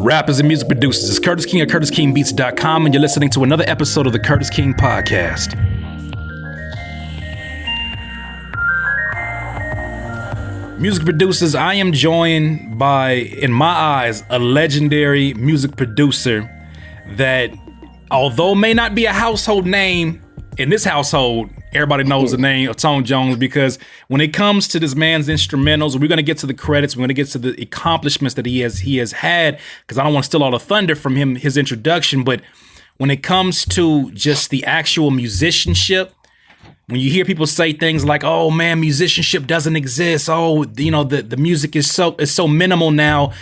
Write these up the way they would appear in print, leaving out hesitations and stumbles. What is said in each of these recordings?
rappers and music producers. It's Curtis King at CurtisKingBeats.com, and you're listening to another episode of the Curtis King Podcast. Music producers, I am joined by, in my eyes, a legendary music producer that, although may not be a household name in this household, everybody knows the name of Tone Jones, because when it comes to this man's instrumentals, we're going to get to the credits, we're going to get to the accomplishments that he has had, because I don't want to steal all the thunder from him, his introduction, but when it comes to just the actual musicianship, when you hear people say things like, oh man, musicianship doesn't exist, oh, you know, the music is so minimal now,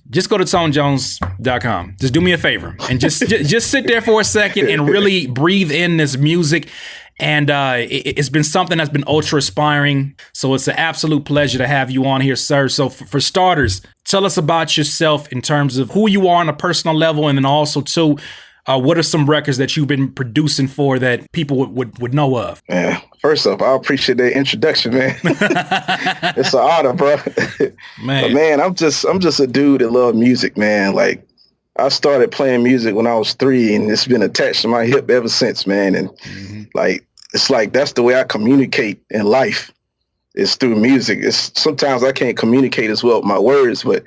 just go to tonejones.com. Just do me a favor and just sit there for a second and really breathe in this music. And it's been something that's been ultra inspiring. So it's an absolute pleasure to have you on here, sir. So for starters, tell us about yourself in terms of who you are on a personal level, and then also too, what are some records that you've been producing for that people would know of? Man, first off, I appreciate that introduction, man. It's an honor, bro. Man. But man, I'm just a dude that loves music, man. Like, I started playing music when I was 3, and it's been attached to my hip ever since, man. And like, it's like that's the way I communicate in life, is through music. It's sometimes I can't communicate as well with my words, but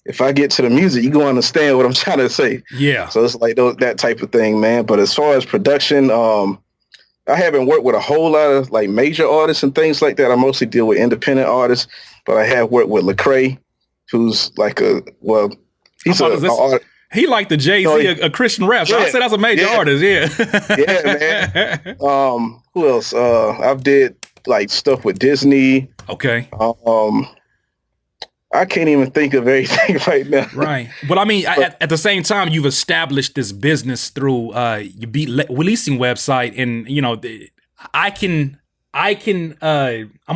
if I get to the music, you gonna understand what I'm trying to say. Yeah. So it's like that type of thing, man. But as far as production, I haven't worked with a whole lot of like major artists and things like that. I mostly deal with independent artists, but I have worked with LECRAE, who's like he's he like the Jay-Z, a Christian rap. So I said that's a major artist. Yeah. Yeah, man. Who else? I've did like stuff with Disney. Okay. I can't even think of everything right now. Right. But I mean, at the same time, you've established this business through your Leasing website. And, you know, I'm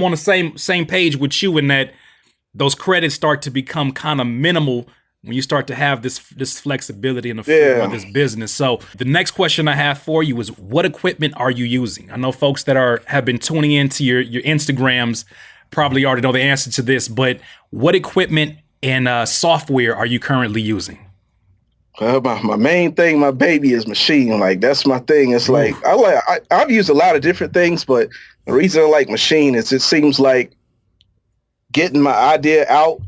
on the same page with you in that those credits start to become kind of minimal when you start to have this flexibility in the freedom of this business. So the next question I have for you is, what equipment are you using? I know folks that have been tuning into your Instagrams probably already know the answer to this, but what equipment and software are you currently using? My main thing, my baby, is Machine. Like, that's my thing. It's like, I've used a lot of different things, but the reason I like Machine is it seems like getting my idea out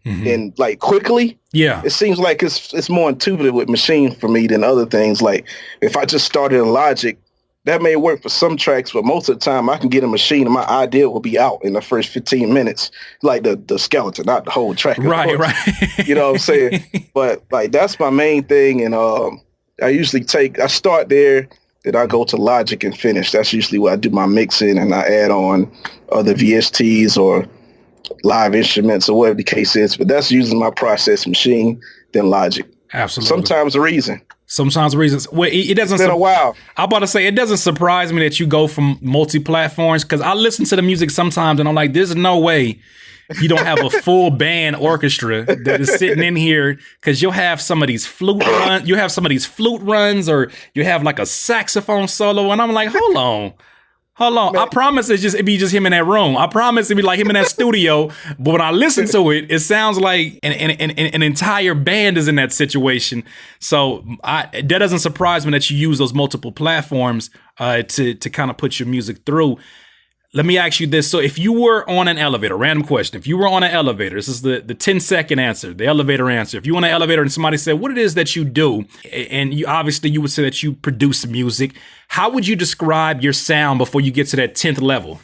and like quickly. Yeah. It seems like it's more intuitive with Machine for me than other things. Like, if I just started in Logic, that may work for some tracks, but most of the time I can get a Machine and my idea will be out in the first 15 minutes, like the skeleton, not the whole track. Right. You know what I'm saying? But like, that's my main thing. And I start there, then I go to Logic and finish. That's usually where I do my mixing, and I add on other VSTs or live instruments or whatever the case is. But that's usually my process, Machine, then Logic. Absolutely. Sometimes Reason. Well, it doesn't. It's been a while. I'm about to say, it doesn't surprise me that you go from multi-platforms, because I listen to the music sometimes and I'm like, there's no way you don't have a full band orchestra that is sitting in here, because you'll have some of these flute runs, or you have like a saxophone solo, and I'm like, hold on. Man. I promise it'd be just him in that room. I promise it'd be like him in that studio. But when I listen to it, it sounds like an entire band is in that situation. So that doesn't surprise me that you use those multiple platforms to kind of put your music through. Let me ask you this. So if you were on an elevator, random question, if you were on an elevator, this is the 10-second answer, the elevator answer. If you were on an elevator and somebody said what it is that you do, and you would say that you produce music, how would you describe your sound before you get to that 10th level?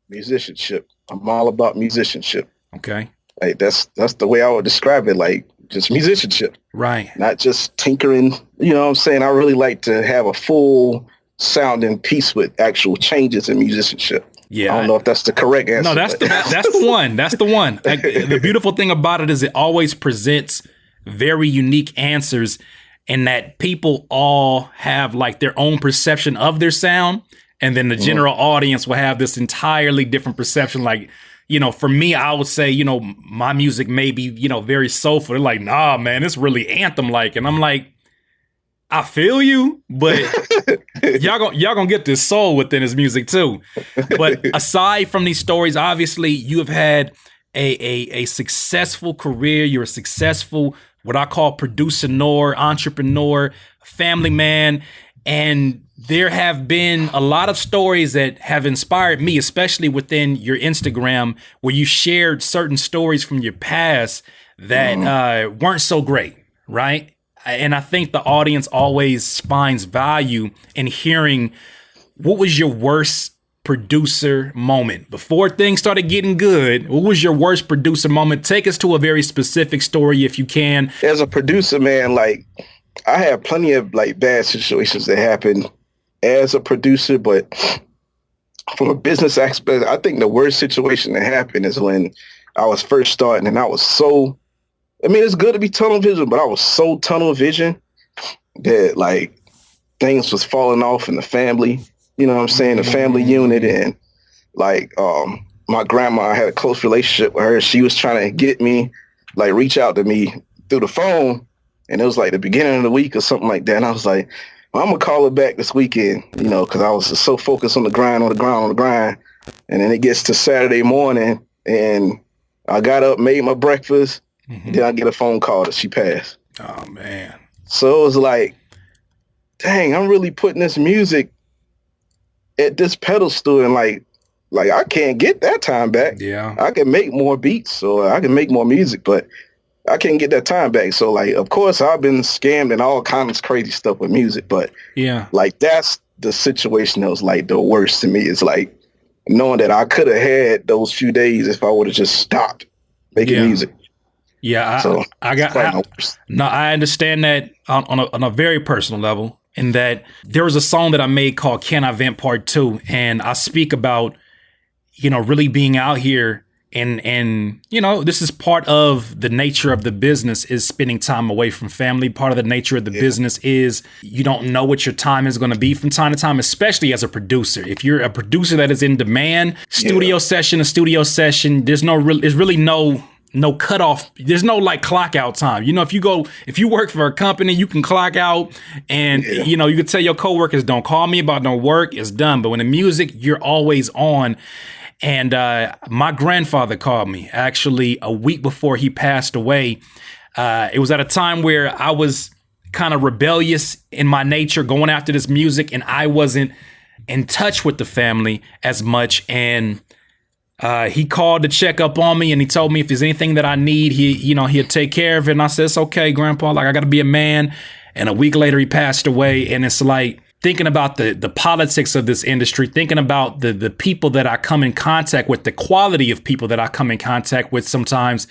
Musicianship. I'm all about musicianship. Okay. Like, that's the way I would describe it. Like, just musicianship. Right. Not just tinkering. You know what I'm saying? I really like to have a full sounding piece with actual changes in musicianship. Yeah, I don't know if that's the correct answer. No, that's the one. That's the one. Like, the beautiful thing about it is it always presents very unique answers, and that people all have like their own perception of their sound, and then the general audience will have this entirely different perception. Like, you know, for me, I would say, you know, my music may be, you know, very soulful. They're like, nah, man, it's really anthem-like, and I'm like, I feel you, but y'all gonna get this soul within his music too. But aside from these stories, obviously you have had a successful career. You're a successful, what I call producer-nor, entrepreneur, family man. And there have been a lot of stories that have inspired me, especially within your Instagram, where you shared certain stories from your past that weren't so great, right? And I think the audience always finds value in hearing, what was your worst producer moment before things started getting good? What was your worst producer moment? Take us to a very specific story if you can. As a producer, man, like I have plenty of like bad situations that happen as a producer, but from a business aspect, I think the worst situation that happened is when I was first starting, and I was so, I mean, it's good to be tunnel vision, but I was so tunnel vision that like things was falling off in the family. You know what I'm saying? The family unit, and like my grandma, I had a close relationship with her. She was trying to get me, like reach out to me through the phone. And it was like the beginning of the week or something like that. And I was like, well, I'm going to call her back this weekend, you know, because I was just so focused on the grind. And then it gets to Saturday morning, and I got up, made my breakfast. Then I get a phone call that she passed. Oh, man. So it was like, dang, I'm really putting this music at this pedestal, and like I can't get that time back. Yeah. I can make more beats, or I can make more music, but I can't get that time back. So like, of course, I've been scammed and all kinds of crazy stuff with music, but yeah, like that's the situation that was like the worst to me, is like knowing that I could have had those few days if I would have just stopped making music. Yeah, I understand that on a very personal level. In that there was a song that I made called Can I Vent Part 2, and I speak about, you know, really being out here, and you know, this is part of the nature of the business, is spending time away from family. Part of the nature of the business is you don't know what your time is going to be from time to time, especially as a producer. If you're a producer that is in demand, studio session, there's really no cutoff. There's no like clock out time. You know, if you work for a company, you can clock out, and you know, you can tell your coworkers, don't call me about no work, it's done. But when the music, you're always on. And my grandfather called me actually a week before he passed away. It was at a time where I was kind of rebellious in my nature, going after this music, and I wasn't in touch with the family as much. And he called to check up on me, and he told me if there's anything that I need, he'll take care of it. And I said, it's okay, Grandpa, like I got to be a man. And a week later he passed away. And it's like thinking about the politics of this industry, thinking about the people that I come in contact with, the quality of people that I come in contact with, sometimes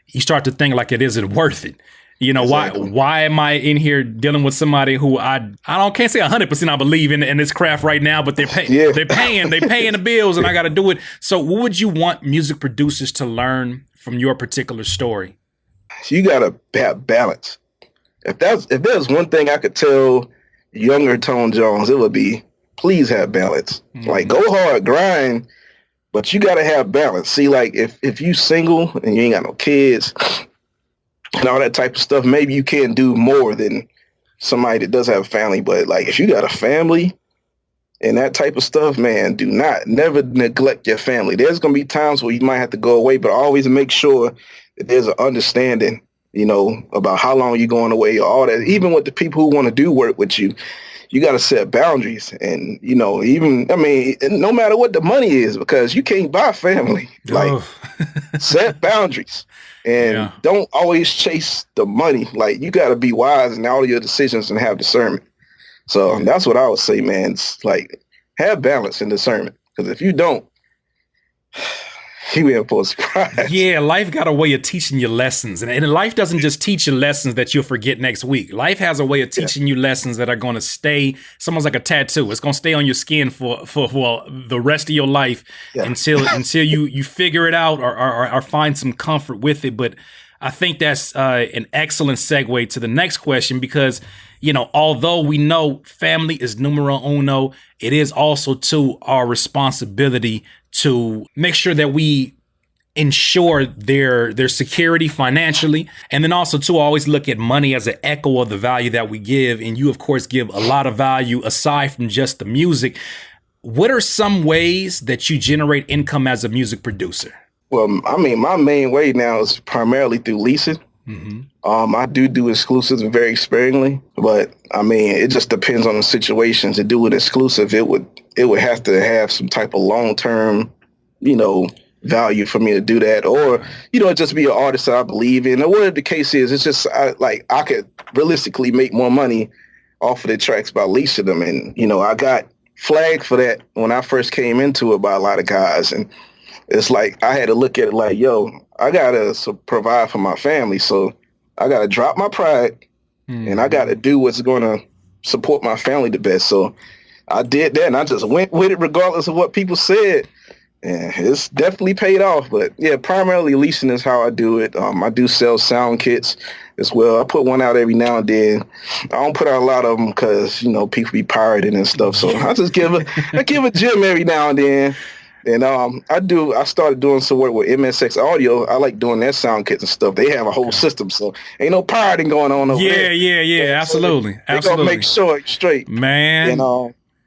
you start to think like, is it worth it? You know, exactly. Why am I in here dealing with somebody who can't say 100% I believe in this craft right now, but they're paying the bills, and I got to do it. So what would you want music producers to learn from your particular story? You got to have balance. If there's one thing I could tell younger Tone Jones, it would be, please have balance. Like, go hard, grind, but you got to have balance. See, like if you single and you ain't got no kids and all that type of stuff, maybe you can do more than somebody that does have a family. But like, if you got a family and that type of stuff, man, never neglect your family. There's going to be times where you might have to go away, but always make sure that there's an understanding, you know, about how long you're going away or all that. Even with the people who want to do work with you, you got to set boundaries. And, you know, no matter what the money is, because you can't buy family, like set boundaries. And don't always chase the money. Like, you got to be wise in all your decisions and have discernment. So that's what I would say, man. It's like, have balance and discernment. Because if you don't, you in for a surprise. Yeah, life got a way of teaching you lessons. And life doesn't just teach you lessons that you'll forget next week. Life has a way of teaching you lessons that are going to stay. It's almost like a tattoo. It's going to stay on your skin for the rest of your life until you figure it out or find some comfort with it. But I think that's an excellent segue to the next question, because, you know, although we know family is numero uno, it is also too our responsibility to make sure that we ensure their security financially. And then also to always look at money as an echo of the value that we give. And you, of course, give a lot of value aside from just the music. What are some ways that you generate income as a music producer? Well, I mean, my main way now is primarily through leasing. Mm-hmm. I do exclusives very sparingly, but I mean, it just depends on the situation. To do it exclusive, it would have to have some type of long term, value for me to do that, or just be an artist that I believe in, or whatever the case is. It's just I could realistically make more money off of the tracks by leasing them, and I got flagged for that when I first came into it by a lot of guys, and it's like I had to look at it like, yo, I gotta provide for my family, so I gotta drop my pride, and I gotta do what's gonna support my family the best. So I did that, and I just went with it regardless of what people said, and it's definitely paid off. But yeah, primarily leasing is how I do it. I do sell sound kits as well. I put one out every now and then. I don't put out a lot of them because people be pirating and stuff. So I just give a gem every now and then. And I started doing some work with MSX Audio. I like doing their sound kits and stuff. They have a whole system, so ain't no pirating going on over there. Yeah, absolutely. They gonna make sure it's straight, man.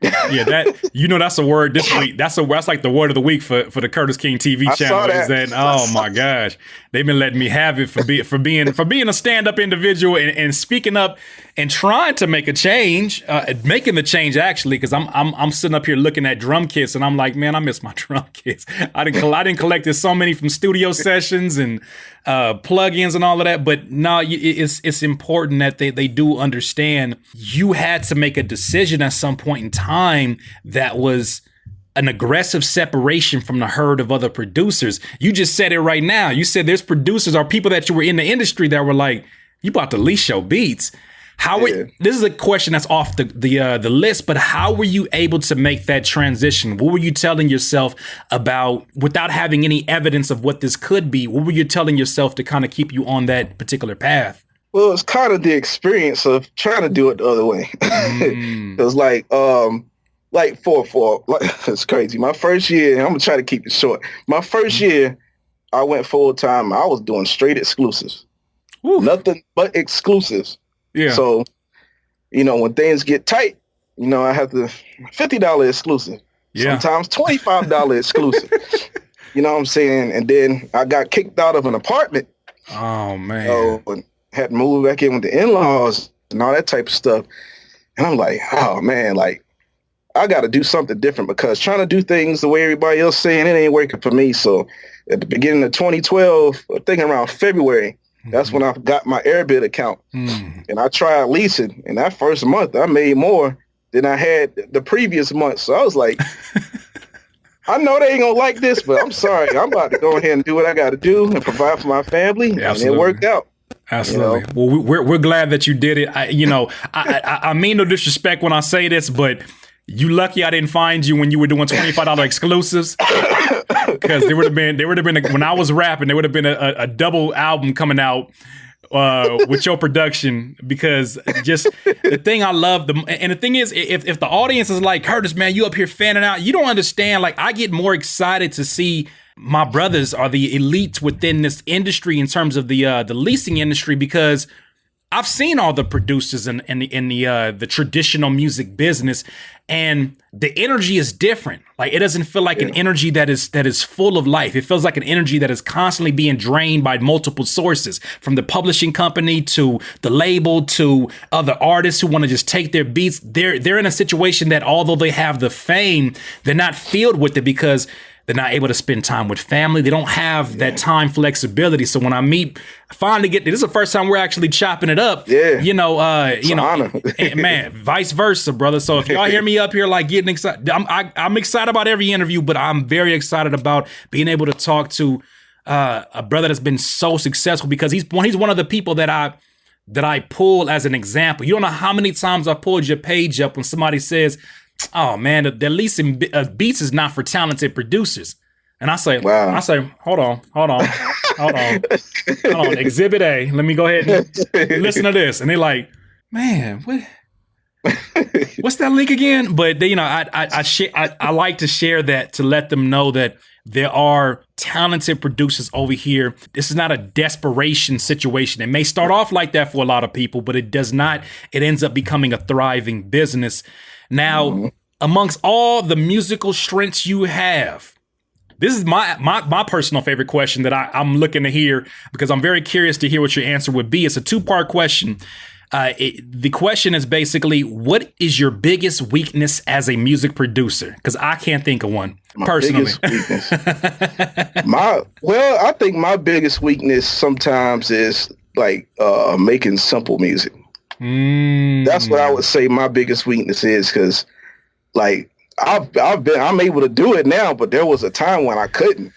Yeah, that's a word this week. That's like the word of the week for the Curtis King TV channel. Is that oh my gosh, they've been letting me have it for being a stand-up individual and speaking up and trying to make a change, making the change actually. Because I'm sitting up here looking at drum kits and I'm like, man, I miss my drum kits. I didn't collect so many from studio sessions and plugins and all of that. But no, it's important that they do understand you had to make a decision at some point in time that was an aggressive separation from the herd of other producers. You just said it right now. You said there's producers or people that you were in the industry that were like, you about to lease your beats. This is a question that's off the list, but how were you able to make that transition? What were you telling yourself about, without having any evidence of what this could be, what were you telling yourself to kind of keep you on that particular path? Well, it's kind of the experience of trying to do it the other way. It was like it's crazy. My first year, I'm gonna try to keep it short. My first year, I went full time. I was doing straight exclusives, nothing but exclusives. Yeah. So, when things get tight, I have to $50 exclusive. Yeah. Sometimes $25 exclusive. You know what I'm saying? And then I got kicked out of an apartment. Oh man. So had to move back in with the in-laws and all that type of stuff. And I'm like, oh man, like I got to do something different because trying to do things the way everybody else saying it ain't working for me. So at the beginning of 2012, I think around February, that's when I got my Airbit account, and I tried leasing. And that first month, I made more than I had the previous month. So I was like, I know they ain't gonna like this, but I'm sorry. I'm about to go ahead and do what I got to do and provide for my family, and it worked out. Absolutely. Well, we're glad that you did it. I mean no disrespect when I say this, but you lucky I didn't find you when you were doing $25 exclusives. Because there would have been when I was rapping, there would have been a double album coming out with your production. Because just the thing I love, and the thing is, if the audience is like, Curtis, man, you up here fanning out, you don't understand. Like, I get more excited to see my brothers are the elites within this industry in terms of the leasing industry, because I've seen all the producers in the traditional music business, and the energy is different. Like, it doesn't feel like an energy that is full of life. It feels like an energy that is constantly being drained by multiple sources, from the publishing company to the label to other artists who want to just take their beats. They're in a situation that, although they have the fame, they're not filled with it because they're not able to spend time with family. They don't have that time flexibility. So when I finally get, this is the first time we're actually chopping it up. Yeah. Man, vice versa, brother. So if y'all hear me up here like getting excited, I'm excited about every interview, but I'm very excited about being able to talk to a brother that's been so successful, because he's one of the people that I pull as an example. You don't know how many times I pulled your page up when somebody says, oh man, the leasing beats is not for talented producers. And I say, wow. Hold on. Exhibit A. Let me go ahead and listen to this. And they're like, man, what's that link again? But they, I like to share that to let them know that there are talented producers over here. This is not a desperation situation. It may start off like that for a lot of people, but it does not. It ends up becoming a thriving business. Now, amongst all the musical strengths you have, This is my personal favorite question that I'm looking to hear, because I'm very curious to hear what your answer would be. It's a 2-part question. The question is basically, what is your biggest weakness as a music producer? Because I can't think of one personally. Biggest weakness. I think my biggest weakness sometimes is like making simple music. That's what I would say my biggest weakness is, because like I'm able to do it now, but there was a time when I couldn't,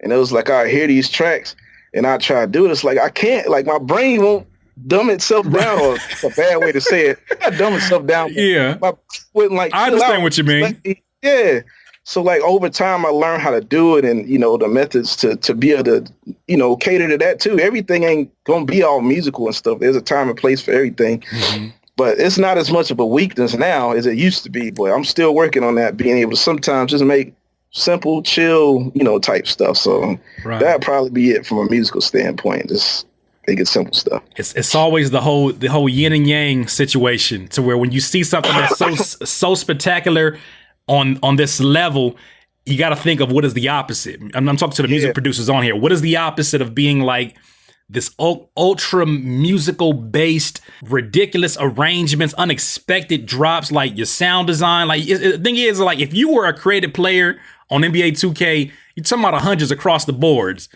and it was like I hear these tracks and I try to do it. It's like I can't, like my brain won't dumb itself down, or it's a bad way to say it. Not dumb itself down. Yeah, wouldn't like. I understand what you mean. Yeah. So like over time, I learned how to do it, and the methods to be able to cater to that too. Everything ain't gonna be all musical and stuff. There's a time and place for everything. Mm-hmm. But it's not as much of a weakness now as it used to be. But I'm still working on that, being able to sometimes just make simple, chill, type stuff. So that'd probably be it from a musical standpoint. Just make it simple stuff. It's always the whole yin and yang situation, to where when you see something that's so spectacular on this level, you got to think of what is the opposite. I'm talking to the music producers on here. What is the opposite of being like this ultra musical based, ridiculous arrangements, unexpected drops, like your sound design? Like the thing is, like, if you were a creative player on NBA 2K, you're talking about hundreds across the boards.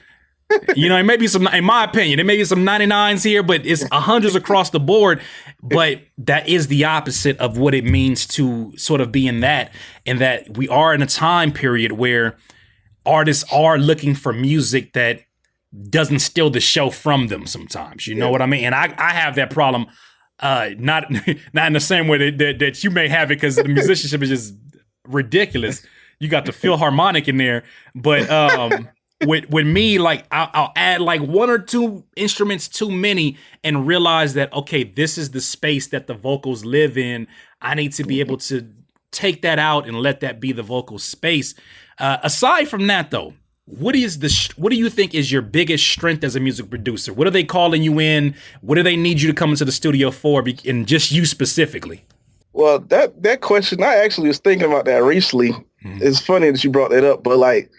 It may be some, in my opinion, it may be some 99s here, but it's hundreds across the board. But that is the opposite of what it means to sort of be in that we are in a time period where artists are looking for music that doesn't steal the show from them sometimes. You know what I mean? And I have that problem, not in the same way that you may have it, because the musicianship is just ridiculous. You got the Philharmonic in there, but with me, like I'll add like 1 or 2 instruments too many and realize that, okay, this is the space that the vocals live in. I need to be able to take that out and let that be the vocal space. Aside from that, though, what do you think is your biggest strength as a music producer? What are they calling you in? What do they need you to come into the studio for, and just you specifically? Well, that question, I actually was thinking about that recently. Mm-hmm. It's funny that you brought that up, but like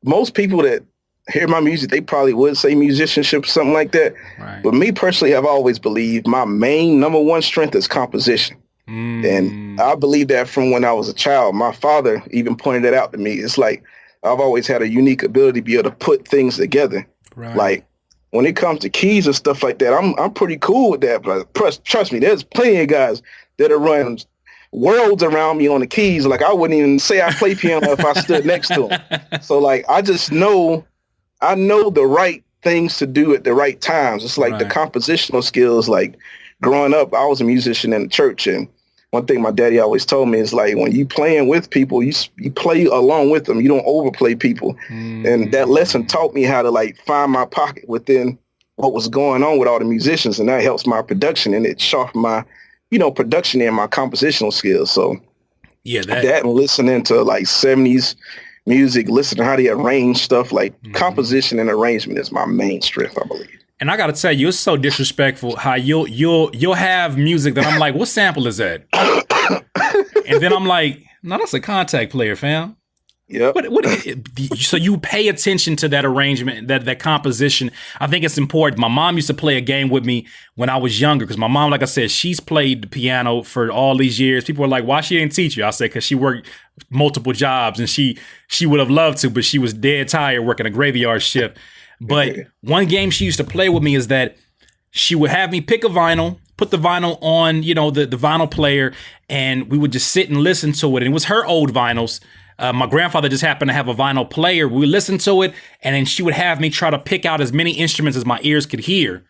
most people that hear my music, they probably would say musicianship or something like that. Right. But me personally, I've always believed my main number one strength is composition. And I believe that from when I was a child. My father even pointed that out to me. It's like I've always had a unique ability to be able to put things together. Right. Like when it comes to keys and stuff like that, I'm pretty cool with that. But trust me, there's plenty of guys that are running worlds around me on the keys. Like I wouldn't even say I play piano if I stood next to them. So like I just know the right things to do at the right times. It's like the compositional skills. Like growing up, I was a musician in the church, and one thing my daddy always told me is like when you playing with people, you play along with them. You don't overplay people. And that lesson taught me how to like find my pocket within what was going on with all the musicians, and that helps my production, and it sharpened my production and my compositional skills. So that and listening to like 70s music, listening to how they arrange stuff, like composition and arrangement is my main strength, I believe. And I gotta tell you, it's so disrespectful how you'll have music that I'm like, what sample is that? And then I'm like, no, that's a contact player, fam. Yeah. So you pay attention to that arrangement, that composition. I think it's important. My mom used to play a game with me when I was younger, because my mom, like I said, she's played the piano for all these years. People were like, why she didn't teach you? I said, because she worked multiple jobs and she would have loved to, but she was dead tired working a graveyard shift. But one game she used to play with me is that she would have me pick a vinyl, put the vinyl on, the vinyl player, and we would just sit and listen to it. And it was her old vinyls. My grandfather just happened to have a vinyl player. We listened to it, and then she would have me try to pick out as many instruments as my ears could hear.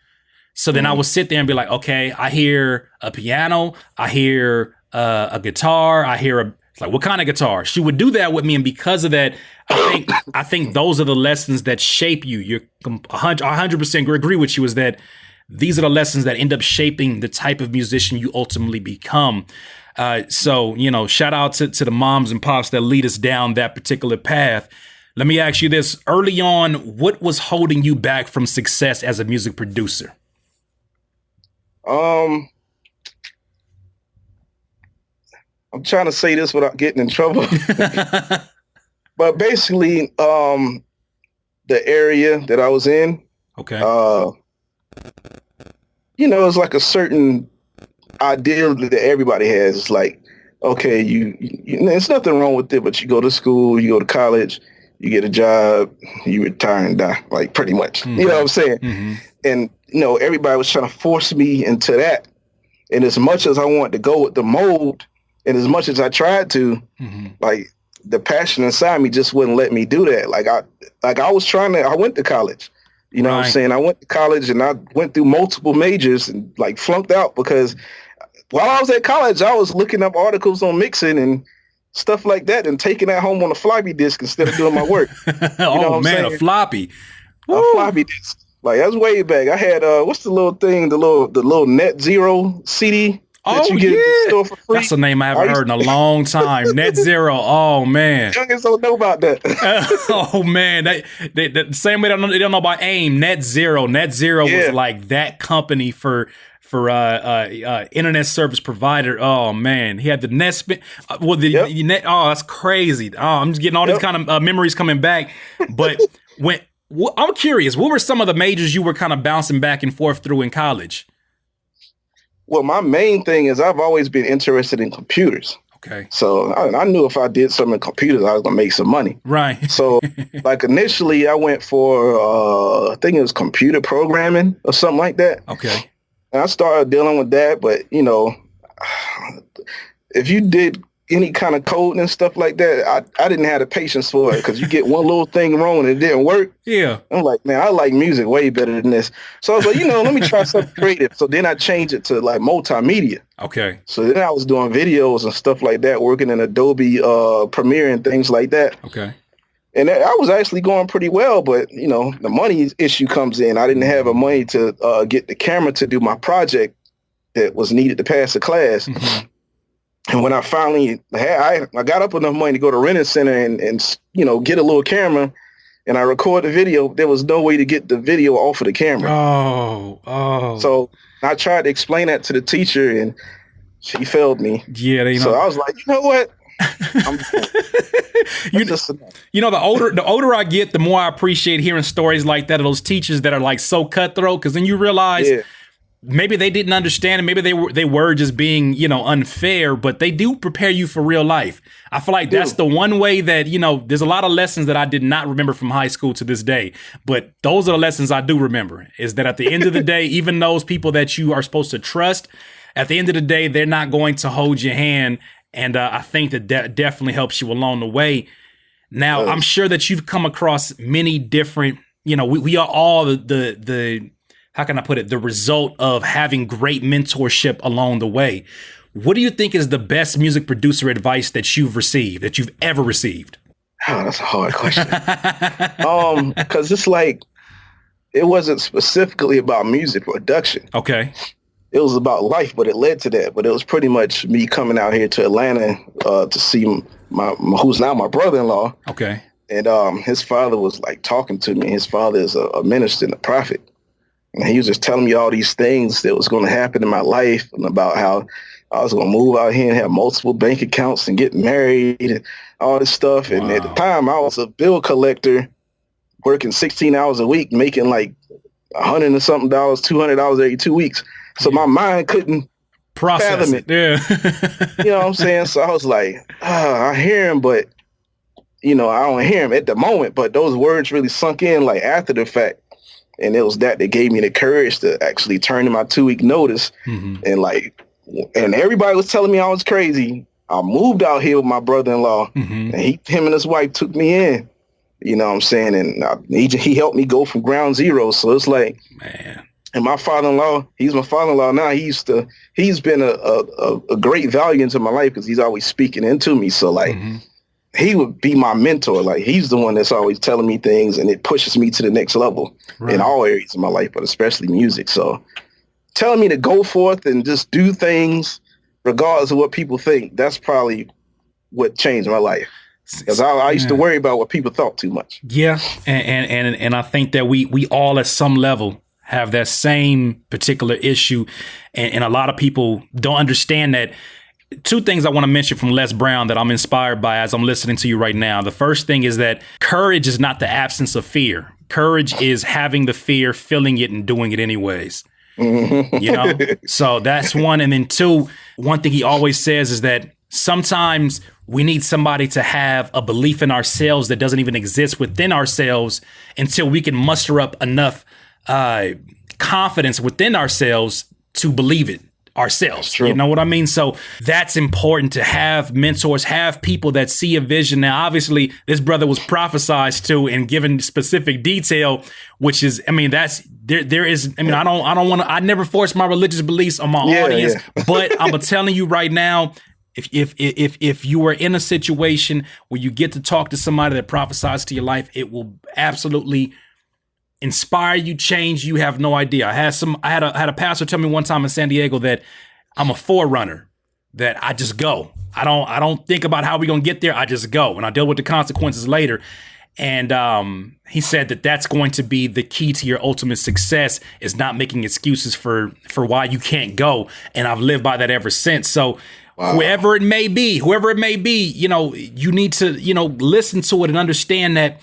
So then I would sit there and be like, okay, I hear a piano, I hear a guitar, it's like, what kind of guitar? She would do that with me, and because of that, I think those are the lessons that shape you. You're 100% agree with you, is that these are the lessons that end up shaping the type of musician you ultimately become. So, shout out to the moms and pops that lead us down that particular path. Let me ask you this. Early on, what was holding you back from success as a music producer? I'm trying to say this without getting in trouble. But basically, the area that I was in, Okay. It's like a certain ideal that everybody has. It's like, okay, there's nothing wrong with it, but you go to school, you go to college, you get a job, you retire and die, like pretty much. Mm-hmm. You know what I'm saying? Mm-hmm. And, everybody was trying to force me into that. And as much as I wanted to go with the mold, and as much as I tried to, Mm-hmm. like the passion inside me just wouldn't let me do that. I went to college. You know what I'm saying? I went to college and I went through multiple majors and like flunked out because while I was at college, I was looking up articles on mixing and stuff like that and taking that home on a floppy disk instead of doing my work. Oh man, a floppy. A floppy disk. Like that's way back. I had what's the little thing, the little Net Zero CD that you get at the store for free. That's a name I haven't heard in a long time. Net Zero. Oh man. Youngins don't know about that. Oh man. They the same way they don't know about AIM. Net Zero. Net Zero was like that company for internet service provider. Oh man, he had the net spin. The net. Oh, that's crazy. Oh, I'm just getting all these kind of memories coming back. But I'm curious, what were some of the majors you were kind of bouncing back and forth through in college? Well, my main thing is I've always been interested in computers. Okay. So I knew if I did something in computers, I was gonna make some money. Right. So like initially, I went for I think it was computer programming or something like that. Okay. And I started dealing with that, but if you did any kind of code and stuff like that, I didn't have the patience for it because you get one little thing wrong and it didn't work. Yeah. I'm like, man, I like music way better than this. So I was like, let me try something creative. So then I changed it to like multimedia. Okay. So then I was doing videos and stuff like that, working in Adobe Premiere and things like that. Okay. And I was actually going pretty well, but the money issue comes in. I didn't have the money to get the camera to do my project that was needed to pass the class. Mm-hmm. And when I finally had, I got up enough money to go to Renting Center and get a little camera, and I record the video. There was no way to get the video off of the camera. Oh. So I tried to explain that to the teacher, and she failed me. Yeah, So I was like, you know what? The older I get, the more I appreciate hearing stories like that of those teachers that are like so cutthroat, because then you realize maybe they didn't understand and maybe they were just being, unfair, but they do prepare you for real life. I feel like that's the one way that, there's a lot of lessons that I did not remember from high school to this day, but those are the lessons I do remember, is that at the end of the day, even those people that you are supposed to trust, at the end of the day, they're not going to hold your hand. And I think that definitely helps you along the way. Now, I'm sure that you've come across many different, we are all the how can I put it, the result of having great mentorship along the way. What do you think is the best music producer advice that you've ever received? Oh, that's a hard question. Because it's like, it wasn't specifically about music production. Okay. It was about life, but it led to that. But it was pretty much me coming out here to Atlanta to see who's now my brother-in-law. Okay. And his father was like talking to me. His father is a minister and a prophet. And he was just telling me all these things that was going to happen in my life and about how I was going to move out here and have multiple bank accounts and get married and all this stuff. And at the time, I was a bill collector working 16 hours a week, making like $100 and something, $200 every 2 weeks. So my mind couldn't process it. Yeah. You know what I'm saying? So I was like, I hear him, but, I don't hear him at the moment. But those words really sunk in like after the fact. And it was that gave me the courage to actually turn in my 2-week notice. Mm-hmm. And everybody was telling me I was crazy. I moved out here with my brother-in-law, and him and his wife took me in. You know what I'm saying? And he helped me go from ground zero. So it's like, man. And my father-in-law, he's my father-in-law now. He's been a great value into my life because he's always speaking into me. So like, he would be my mentor. Like, he's the one that's always telling me things, and it pushes me to the next level in all areas of my life, but especially music. So telling me to go forth and just do things regardless of what people think, that's probably what changed my life. Because I used to worry about what people thought too much. Yeah. And I think that we all at some level have that same particular issue. And a lot of people don't understand that two things I want to mention from Les Brown that I'm inspired by as I'm listening to you right now. The first thing is that courage is not the absence of fear. Courage is having the fear, feeling it, and doing it anyways. You know, so that's one. And then two, one thing he always says is that sometimes we need somebody to have a belief in ourselves that doesn't even exist within ourselves until we can muster up enough confidence within ourselves to believe it ourselves. You know what I mean? So that's important to have mentors, have people that see a vision. Now, obviously, this brother was prophesied to and given specific detail, which is, I mean, that's there is, I mean, I don't want to, I never force my religious beliefs on my audience, but I'm telling you right now, if you are in a situation where you get to talk to somebody that prophesies to your life, it will absolutely inspire you, change you. Have no idea. I had a pastor tell me one time in San Diego that I'm a forerunner, that I just go. I don't think about how we're gonna get there. I just go, and I deal with the consequences later. And he said that that's going to be the key to your ultimate success, is not making excuses for why you can't go. And I've lived by that ever since. So whoever it may be, you know, you need to, you know, listen to it and understand that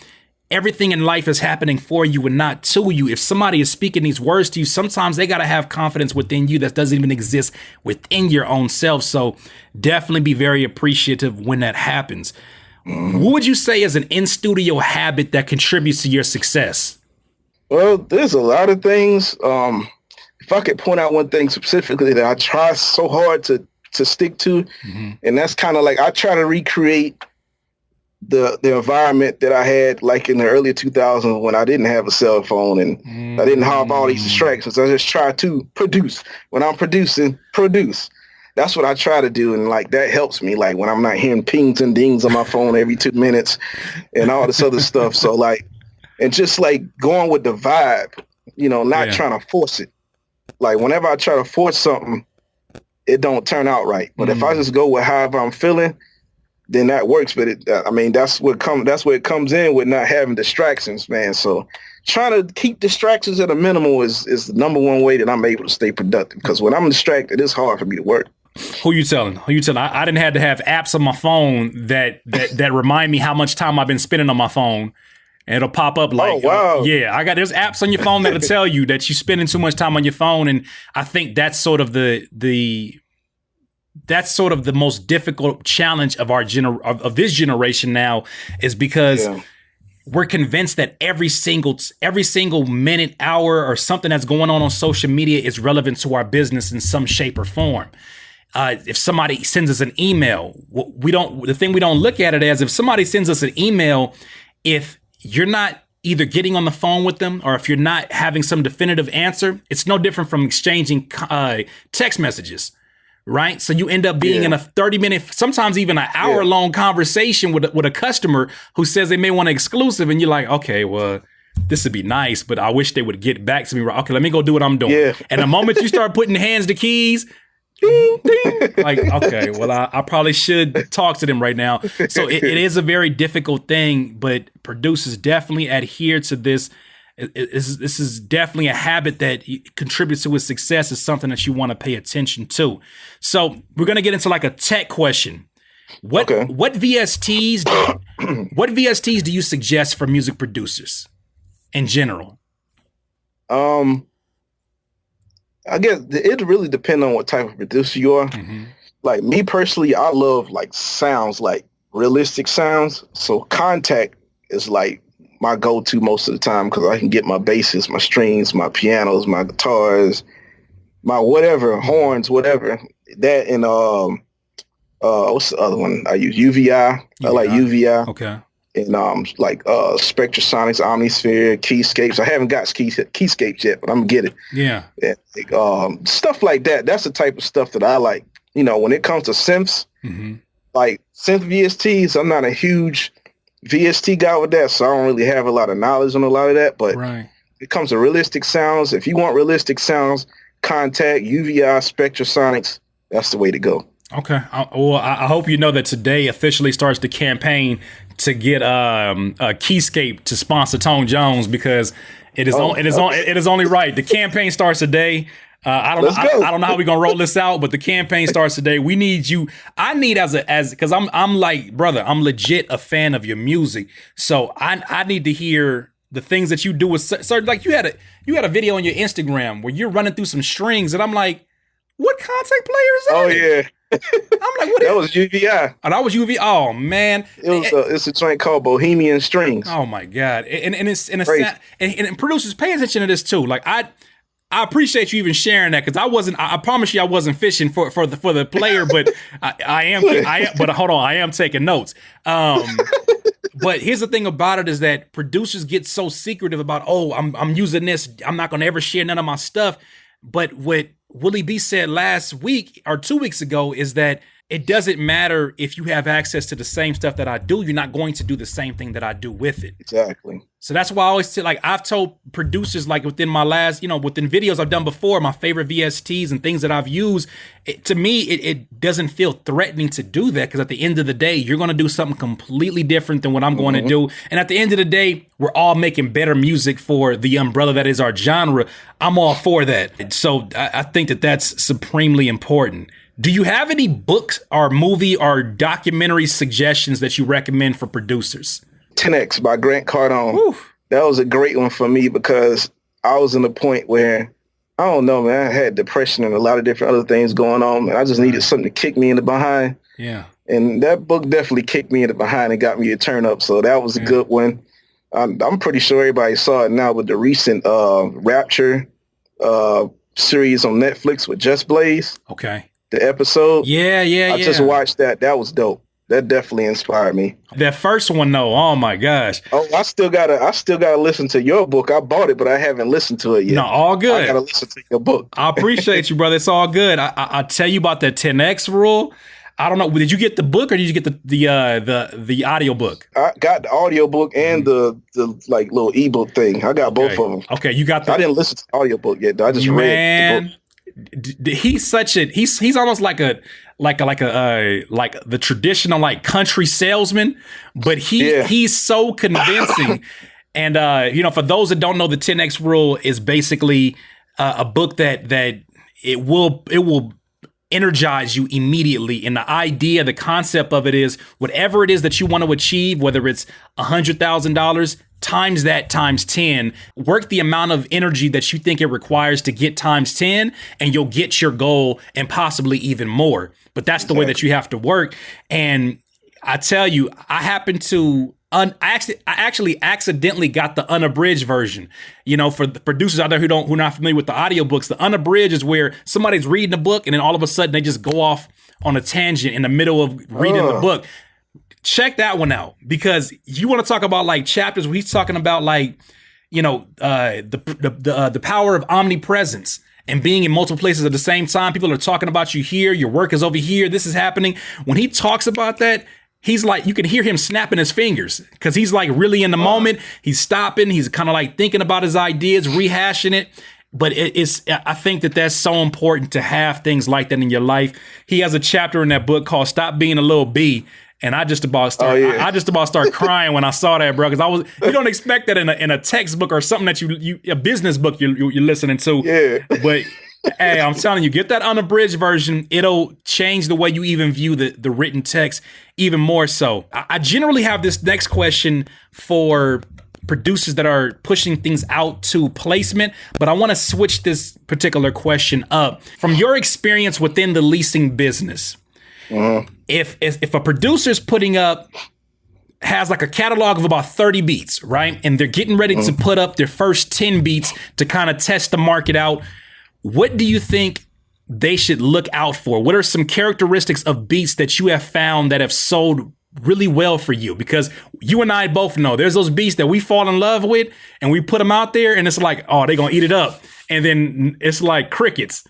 everything in life is happening for you and not to you. If somebody is speaking these words to you, sometimes they got to have confidence within you that doesn't even exist within your own self. So definitely be very appreciative when that happens. What would you say is an in-studio habit that contributes to your success? Well, there's a lot of things. If I could point out one thing specifically that I try so hard to stick to, and that's kind of like, I try to recreate the environment that I had like in the early 2000s when I didn't have a cell phone and I didn't have all these distractions. I just try to produce. When I'm producing, produce. That's what I try to do. And like, that helps me. Like when I'm not hearing pings and dings on my phone every 2 minutes and all this other stuff. So like, and just like going with the vibe, you know, not trying to force it. Like whenever I try to force something, it don't turn out right. But if I just go with however I'm feeling, then that works. But I mean, that's where it comes in with not having distractions, man. So trying to keep distractions at a minimum is the number one way that I'm able to stay productive. Because when I'm distracted, it's hard for me to work. Who you telling? I didn't have to have apps on my phone that remind me how much time I've been spending on my phone. And it'll pop up like, there's apps on your phone that'll tell you that you're spending too much time on your phone. And I think that's sort of the most difficult challenge of of this generation now, is because we're convinced that every single minute, hour, or something that's going on social media is relevant to our business in some shape or form. If somebody sends us an email, the thing we don't look at it as, if somebody sends us an email, if you're not either getting on the phone with them or if you're not having some definitive answer, it's no different from exchanging text messages, right? So you end up being in a 30-minute, sometimes even an hour-long conversation with a customer who says they may want an exclusive, and you're like, okay, well, this would be nice, but I wish they would get back to me. Okay, let me go do what I'm doing. Yeah. And the moment you start putting hands to keys, ding, ding, like, okay, well, I probably should talk to them right now. So it is a very difficult thing, but producers definitely adhere to this. This is definitely a habit that contributes to his success. Is something that you want to pay attention to. So we're going to get into like a tech question. What VSTs do you suggest for music producers in general? I guess it really depends on what type of producer you are. Like me personally, I love like sounds, like realistic sounds. So Contact is like my go-to most of the time, because I can get my basses, my strings, my pianos, my guitars, my whatever, horns, whatever. That and what's the other one I use? UVI. I like UVI. Okay. And like Spectrasonics, Omnisphere, Keyscapes. I haven't got Keyscapes yet, but I'm gonna get it. Yeah. And, like, stuff like that. That's the type of stuff that I like. You know, when it comes to synths, like synth VSTs, I'm not a huge VST guy with that, so I don't really have a lot of knowledge on a lot of that. But it comes to realistic sounds. If you want realistic sounds, Contact, UVI, Spectrasonics, that's the way to go. Okay. I hope you know that today officially starts the campaign to get Keyscape to sponsor Tone Jones, because it is only right. The campaign starts today. I don't Let's know. go. I don't know how we're gonna roll this out, but the campaign starts today. We need you. I need because I'm like, brother, I'm legit a fan of your music. So I need to hear the things that you do with certain. Like you had a video on your Instagram where you're running through some strings, and I'm like, what contact player is that? Oh yeah, I'm like, what? that was UVI. And I was UV. Oh man, It's a joint called Bohemian Strings. oh my god, and it's Crazy. and producers pay attention to this too. Like I appreciate you even sharing that because I wasn't. I promise you, I wasn't fishing for the player, but I am. But hold on, I am taking notes. But here's the thing about it is that producers get so secretive about, oh, I'm using this. I'm not gonna ever share none of my stuff. But what Willie B said last week or 2 weeks ago is that it doesn't matter if you have access to the same stuff that I do. You're not going to do the same thing that I do with it. Exactly. So that's why I always say, like, I've told producers, like within my last, within videos I've done before, my favorite VSTs and things that I've used, to me, it doesn't feel threatening to do that because at the end of the day, you're going to do something completely different than what I'm going to do. And at the end of the day, we're all making better music for the umbrella that is our genre. I'm all for that. So I think that that's supremely important. Do you have any books or movie or documentary suggestions that you recommend for producers? 10X by Grant Cardone. Whew. That was a great one for me because I was in a point where, I don't know, man, I had depression and a lot of different other things going on, and I just needed something to kick me in the behind. Yeah. And that book definitely kicked me in the behind and got me to turn up. So that was a good one. I'm pretty sure everybody saw it now with the recent Rapture series on Netflix with Just Blaze. Okay. The episode. I just watched that. That was dope. That definitely inspired me. That first one, though, oh my gosh. Oh, I still gotta listen to your book. I bought it, but I haven't listened to it yet. No, all good. I gotta listen to your book. I appreciate you, brother. It's all good. I tell you about the 10X rule. I don't know. Did you get the book or did you get the audio book? I got the audio book and the like little ebook thing. I got both of them. Okay, you got I didn't listen to the audio book yet, though. I just read the book. He's almost like the traditional like country salesman, but he's so convincing. And for those that don't know, the 10X rule is basically a book that it will energize you immediately. And the idea, the concept of it is whatever it is that you want to achieve, whether it's $100,000 times that times 10, work the amount of energy that you think it requires to get times 10, and you'll get your goal and possibly even more. But that's the way that you have to work. And I tell you, I happen to I actually accidentally got the unabridged version. For the producers out there who are not familiar with the audiobooks, the unabridged is where somebody's reading a book and then all of a sudden they just go off on a tangent in the middle of reading the book. Check that one out because you want to talk about like chapters where he's talking about like, the power of omnipresence and being in multiple places at the same time. People are talking about you here. Your work is over here. This is happening. When he talks about that, he's like, you can hear him snapping his fingers because he's like really in the moment. He's stopping. He's kind of like thinking about his ideas, rehashing it. But I think that that's so important to have things like that in your life. He has a chapter in that book called "Stop Being a Little Bee," and I just about start crying when I saw that, bro. Because you don't expect that in a textbook or something that you a business book you're listening to. Yeah. But hey, I'm telling you, get that unabridged version. It'll change the way you even view the written text even more so. I generally have this next question for producers that are pushing things out to placement, but I want to switch this particular question up. From your experience within the leasing business, if a producer's has like a catalog of about 30 beats, right? And they're getting ready to put up their first 10 beats to kind of test the market out, what do you think they should look out for? What are some characteristics of beats that you have found that have sold really well for you? Because you and I both know there's those beats that we fall in love with and we put them out there and it's like, oh, they're gonna eat it up. And then it's like crickets.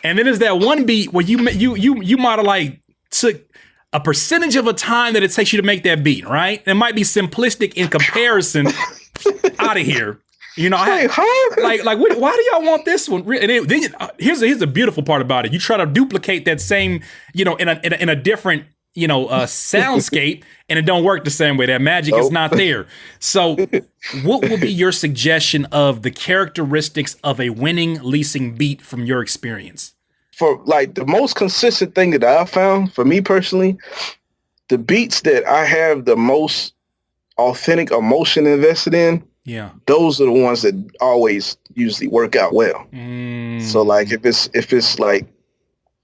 And then there's that one beat where you might have like took a percentage of a time that it takes you to make that beat, right? It might be simplistic in comparison. Out of here. Why do y'all want this one? And here's the beautiful part about it. You try to duplicate that same, in a different soundscape, and it don't work the same way. That magic is not there. So what would be your suggestion of the characteristics of a winning leasing beat from your experience? For like the most consistent thing that I found for me personally, the beats that I have the most authentic emotion invested in, those are the ones that always usually work out well. So like if it's like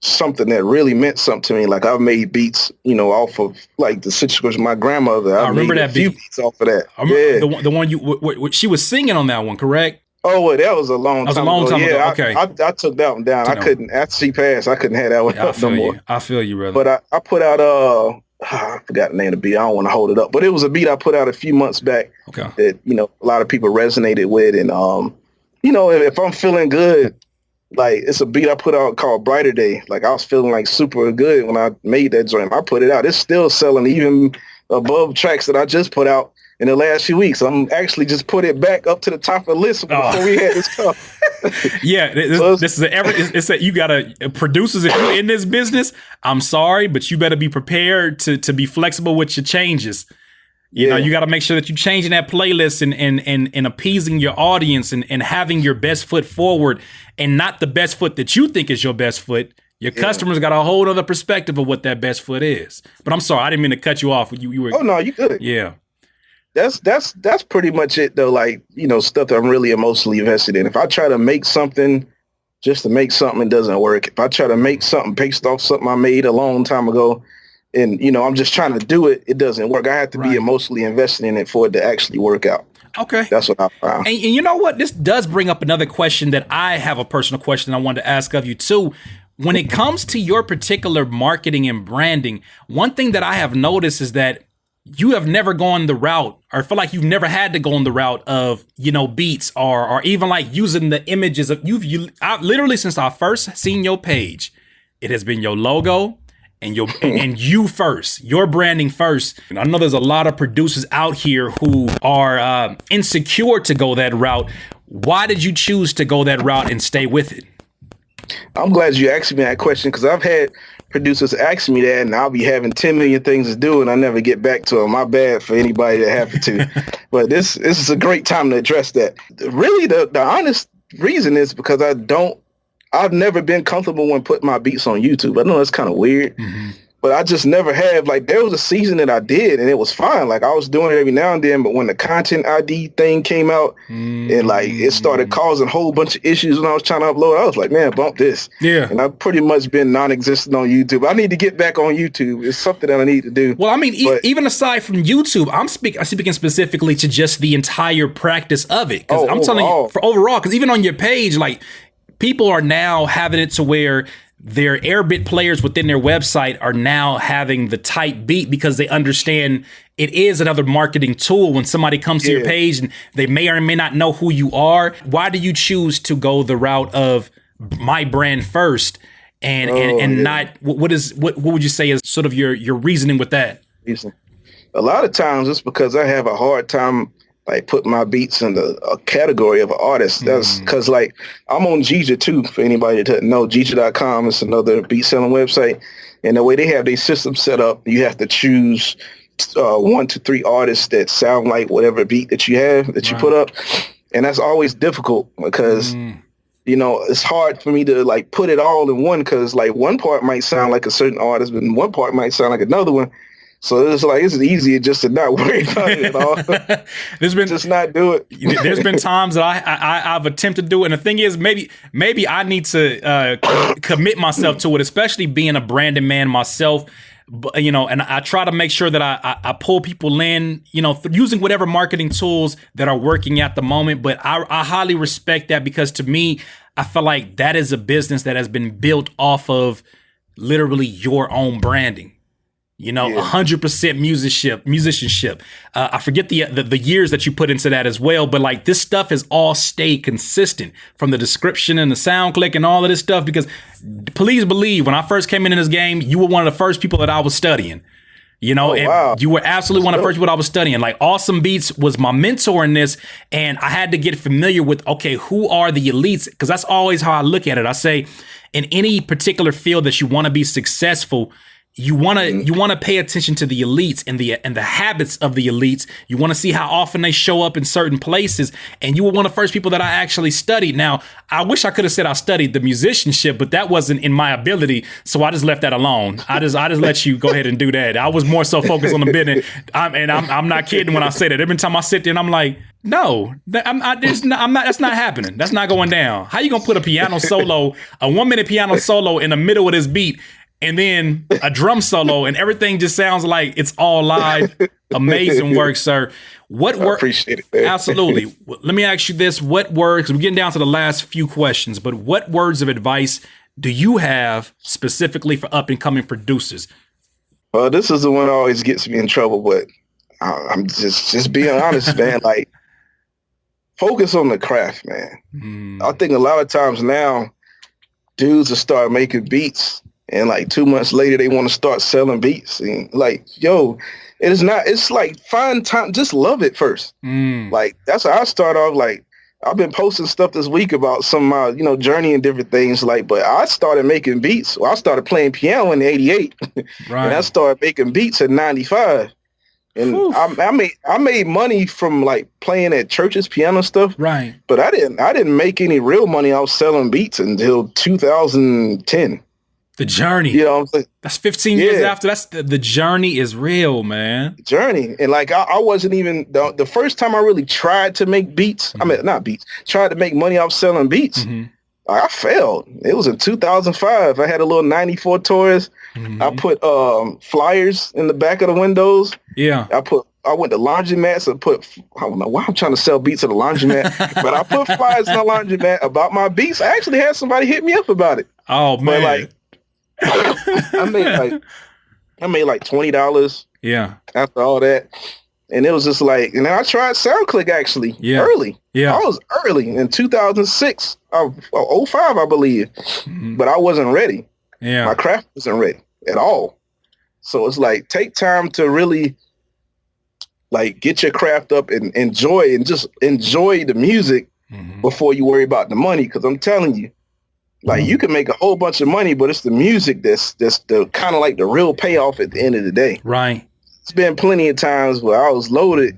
something that really meant something to me, like I've made beats, off of like the situation with my grandmother. I remember that few beats off of that. The one she was singing on that one, correct? Oh, well, that was a long time ago. Yeah, okay. I took that one down. I couldn't, after she passed, I couldn't have that one up no more. I feel you, brother. But I put out, I forgot the name of the beat. I don't want to hold it up. But it was a beat I put out a few months back that, a lot of people resonated with. And, if I'm feeling good, like it's a beat I put out called Brighter Day. Like I was feeling like super good when I made that joint. I put it out. It's still selling even above tracks that I just put out in the last few weeks. I'm actually just put it back up to the top of the list before we had this call. It's that you gotta producers, if you're in this business, I'm sorry, but you better be prepared to be flexible with your changes. You got to make sure that you're changing that playlist and appeasing your audience and having your best foot forward and not the best foot that you think is your best foot. Your customers got a whole other perspective of what that best foot is. But I'm sorry, I didn't mean to cut you off. You were. Oh no, you good. Yeah. That's pretty much it though. Like, stuff that I'm really emotionally invested in. If I try to make something just to make something, it doesn't work. If I try to make something based off something I made a long time ago and, I'm just trying to do it, it doesn't work. I have to be emotionally invested in it for it to actually work out. Okay. That's what I found. And you know what? This does bring up another question that I have a personal question I wanted to ask of you too. When it comes to your particular marketing and branding, one thing that I have noticed is that you have never gone the route, or feel like you've never had to go on the route of, beats or even like using the images of I literally since I first seen your page, it has been your logo and and you first, your branding first. And I know there's a lot of producers out here who are insecure to go that route. Why did you choose to go that route and stay with it? I'm glad you asked me that question because I've had producers ask me that and I'll be having 10 million things to do and I never get back to them. My bad for anybody that happened to. But this is a great time to address that. Really, the honest reason is because I've never been comfortable when putting my beats on YouTube. I know that's kind of weird. But I just never have. Like, there was a season that I did, and it was fine. Like, I was doing it every now and then, but when the content ID thing came out, and, like, it started causing a whole bunch of issues when I was trying to upload, I was like, man, bump this. Yeah. And I've pretty much been non-existent on YouTube. I need to get back on YouTube. It's something that I need to do. Well, I mean, even aside from YouTube, I'm speaking specifically to just the entire practice of it. Because I'm telling you, for overall, because even on your page, like, people are now having it to where their Airbit players within their website are now having the type beat because they understand it is another marketing tool. When somebody comes to your page and they may or may not know who you are, why do you choose to go the route of my brand first and not what would you say is sort of your reasoning with that? A lot of times it's because I have a hard time like put my beats in a category of an artist. That's because like I'm on Jija too, for anybody that doesn't know. Jija.com is another beat selling website. And the way they have their system set up, you have to choose 1 to 3 artists that sound like whatever beat that you have, that you put up. And that's always difficult because, it's hard for me to like put it all in one because like one part might sound like a certain artist, but one part might sound like another one. So it's like, it's easier just to not worry about it at all. Just not do it. There's been times that I've attempted to do it. And the thing is, maybe I need to commit myself to it, especially being a branded man myself. And I try to make sure that I pull people in, using whatever marketing tools that are working at the moment. But I highly respect that because to me, I feel like that is a business that has been built off of literally your own branding. 100% musicianship. I forget the years that you put into that as well, but like this stuff has all stayed consistent from the description and the sound click and all of this stuff. Because please believe, when I first came into this game, you were one of the first people that I was studying. You were absolutely one of the first people I was studying. Like Awesome Beats was my mentor in this, and I had to get familiar with, okay, who are the elites? Because that's always how I look at it. I say, in any particular field that you want to be successful, you want to pay attention to the elites and the habits of the elites. You want to see how often they show up in certain places. And you were one of the first people that I actually studied. Now, I wish I could have said I studied the musicianship, but that wasn't in my ability. So I just left that alone. I just let you go ahead and do that. I was more so focused on the business. I'm not kidding when I say that. Every time I sit there and I'm like, no, that's not happening. That's not going down. How you gonna put a piano solo, a 1 minute piano solo in the middle of this beat, and then a drum solo, and everything just sounds like it's all live? Amazing work, sir. What work? Appreciate it, man. Absolutely. Let me ask you this: what words? We're getting down to the last few questions, but what words of advice do you have specifically for up and coming producers? Well, this is the one that always gets me in trouble, but I'm just being honest, man. Like, focus on the craft, man. I think a lot of times now, dudes will start making beats, and like 2 months later, they want to start selling beats. And like, yo, it's like, find time, just love it first. Like, that's how I start off. Like, I've been posting stuff this week about some of my, journey and different things. Like, but I started making beats. Well, I started playing piano in '88, right. And I started making beats in '95. And I made money from like playing at churches, piano stuff. Right. But I didn't make any real money. I was selling beats until 2010. The journey. You know what I'm saying? That's 15 years after. That's the journey is real, man. Journey. And like, I wasn't even, the first time I really tried to make beats, tried to make money off selling beats, I failed. It was in 2005. I had a little 94 Taurus. I put flyers in the back of the windows. Yeah. I went to laundromats and I don't know why I'm trying to sell beats at a laundromat, but I put flyers in a laundromat about my beats. I actually had somebody hit me up about it. Oh, man. But like, I made like $20. Yeah. After all that. And it was just like, and then I tried SoundClick actually early. Yeah. I was early in 2006, 05, I believe, but I wasn't ready. Yeah. My craft wasn't ready at all. So it's like, take time to really like get your craft up and enjoy the music before you worry about the money. Cause I'm telling you, like you can make a whole bunch of money, but it's the music that's the kind of like the real payoff at the end of the day. Right. It's been plenty of times where I was loaded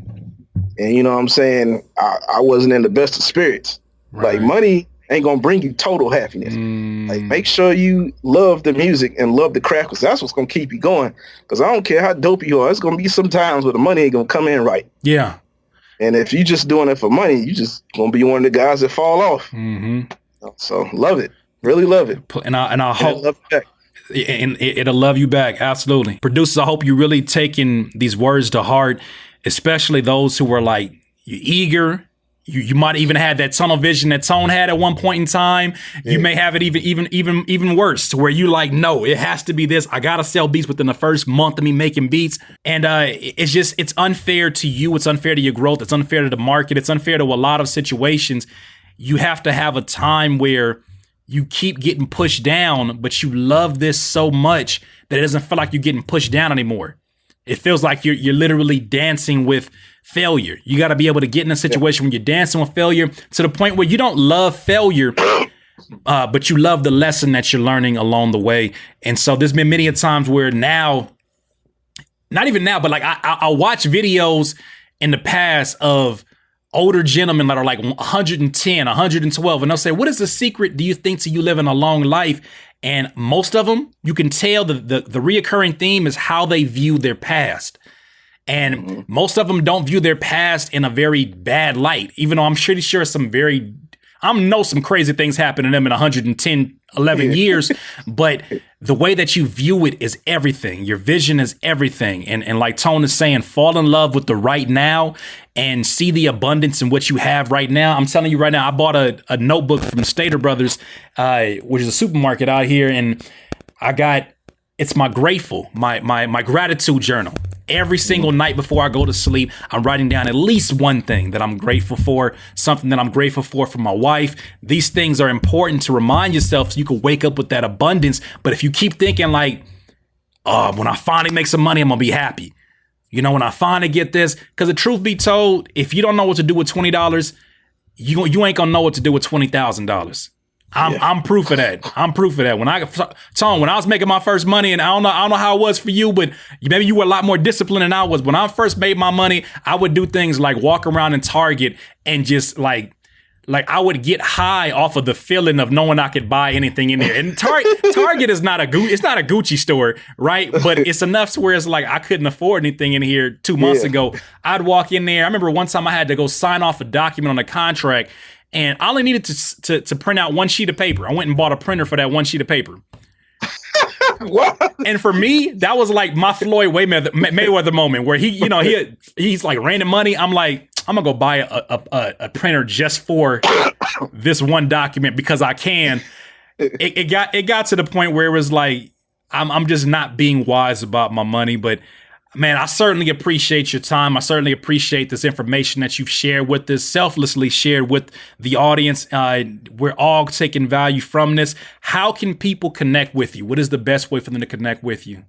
and you know what I'm saying, I wasn't in the best of spirits. Right. Like money ain't gonna bring you total happiness. Like make sure you love the music and love the craft, because that's what's gonna keep you going. Because I don't care how dope you are, it's gonna be some times where the money ain't gonna come in right. Yeah. And if you just doing it for money, you just gonna be one of the guys that fall off. So love it. Really love it. And I hope love it back. And it'll love you back. Absolutely. Producers, I hope you're really taking these words to heart, especially those who are like eager. You might even have that tunnel vision that Tone had at one point in time. Yeah. You may have it even worse, to where you like, no, it has to be this. I gotta sell beats within the first month of me making beats. And it's unfair to you. It's unfair to your growth. It's unfair to the market. It's unfair to a lot of situations. You have to have a time where you keep getting pushed down, but you love this so much that it doesn't feel like you're getting pushed down anymore. It feels like you're literally dancing with failure. You got to be able to get in a situation when you're dancing with failure to the point where you don't love failure, but you love the lesson that you're learning along the way. And so there's been many a times where now, not even now, but like I'll watch videos in the past of older gentlemen that are like 110, 112, and they'll say, what is the secret, do you think, to you living a long life? And most of them, you can tell the reoccurring theme is how they view their past. And most of them don't view their past in a very bad light, even though I'm pretty sure some crazy things happen to them in 110, 11 years. But the way that you view it is everything. Your vision is everything. And like Tone is saying, fall in love with the right now and see the abundance in what you have right now. I'm telling you right now, I bought a notebook from Stater Brothers, which is a supermarket out here. And it's my gratitude journal. Every single night before I go to sleep, I'm writing down at least one thing that I'm grateful for, something that I'm grateful for my wife. These things are important to remind yourself so you can wake up with that abundance. But if you keep thinking like, when I finally make some money, I'm going to be happy. When I finally get this, because the truth be told, if you don't know what to do with $20, you ain't going to know what to do with $20,000. I'm proof of that. I'm proof of that. When I was making my first money, and I don't know how it was for you, but maybe you were a lot more disciplined than I was. When I first made my money, I would do things like walk around in Target and just like I would get high off of the feeling of knowing I could buy anything in there. And Target is not it's not a Gucci store, right? But it's enough to where it's like I couldn't afford anything in here 2 months ago. I'd walk in there. I remember one time I had to go sign off a document on a contract, and I only needed to print out one sheet of paper. I went and bought a printer for that one sheet of paper. What? And for me, that was like my Floyd Mayweather moment where he's like raining money. I'm like, I'm gonna go buy a printer just for this one document because I can. It got to the point where it was like I'm just not being wise about my money. But man, I certainly appreciate your time. I certainly appreciate this information that you've shared with us, selflessly shared with the audience. We're all taking value from this. How can people connect with you? What is the best way for them to connect with you?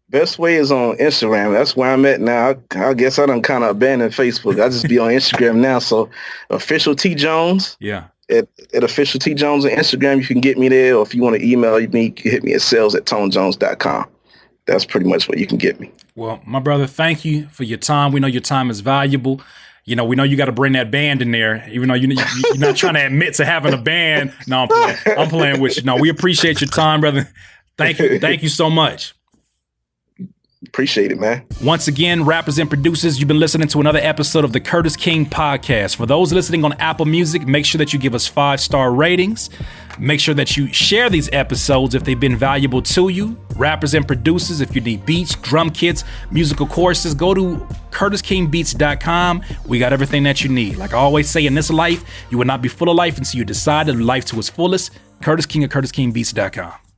Best way is on Instagram. That's where I'm at now. I guess I done kind of abandoned Facebook. I just be on Instagram now. So official T Jones. Yeah. At official T Jones on Instagram, you can get me there. Or if you want to email me, you can hit me at sales@tonejones.com. That's pretty much where you can get me. Well, my brother, thank you for your time. We know your time is valuable. We know you got to bring that band in there, even though you're not trying to admit to having a band. No, I'm playing with you. No, we appreciate your time, brother. Thank you. Thank you so much. Appreciate it, man. Once again, rappers and producers, you've been listening to another episode of the Curtis King Podcast. For those listening on Apple Music, make sure that you give us 5-star ratings. Make sure that you share these episodes if they've been valuable to you. Rappers and producers, if you need beats, drum kits, musical courses, go to CurtisKingBeats.com. We got everything that you need. Like I always say, in this life, you will not be full of life until you decide to live life to its fullest. Curtis King at CurtisKingBeats.com.